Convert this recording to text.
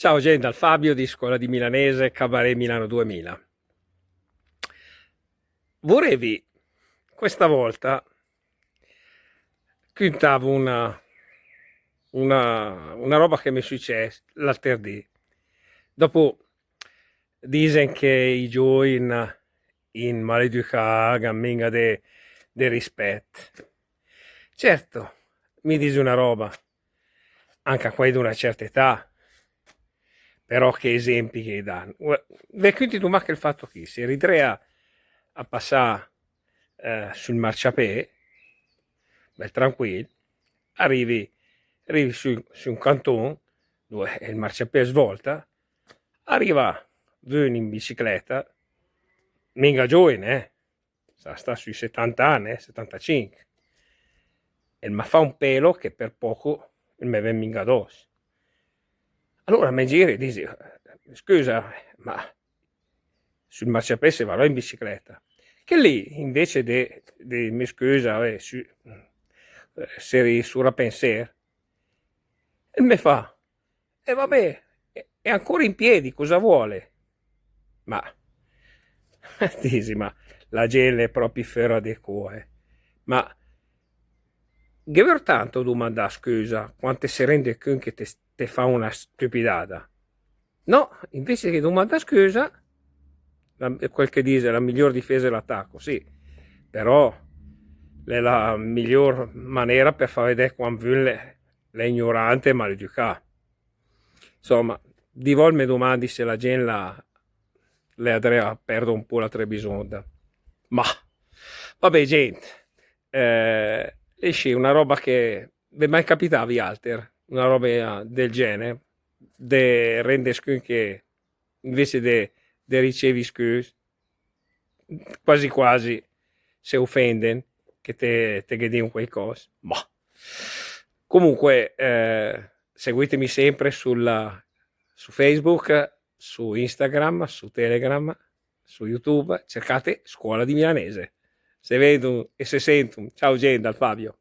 Ciao gente, dal Fabio di Scuola di Milanese, Cabaret Milano 2000. Volevi questa volta cantavo una roba che mi è successa l'altro dì. Dopo dicen che i gioi in maleducà gamminga de rispetto. Certo, mi dice una roba, anche a quelli di una certa età, però che esempi che danno. Ve quindi tu ma che il fatto che si ridrea a passare sul marciapiede, bel tranquillo, arrivi su un canton dove il marciapiede svolta, arriva uno in bicicletta, minga giovane, sta sui 70 anni, 75, e mi fa un pelo che per poco mi viene minga addosso. Allora mi giri e dici, scusa, ma sul marciapiede si va là in bicicletta? Che lì, invece di mi scusa, se su a pensare, e mi fa, e vabbè, è ancora in piedi, cosa vuole? Ma, dici, ma la gente è proprio ferra di cuore. Ma, che tanto domanda scusa, quante si rende conto che te fa una stupidata? No, invece che domanda scusa, quel che dice, la miglior difesa è l'attacco, sì, però è la miglior maniera per far vedere quanto è ignorante e maleducato. Insomma, di volte mi domandi se la gente le andrea perdo un po' la trebisonda. Ma, vabbè gente, esce una roba che vi mai capitavi alter, una roba del genere, de rende scun che invece de ricevi scus, quasi quasi se offenden che te chiedi un qualcosa. Ma comunque seguitemi sempre su Facebook, su Instagram, su Telegram, su YouTube, cercate Scuola di Milanese. Se vedo e se sento, ciao gente, dal Fabio.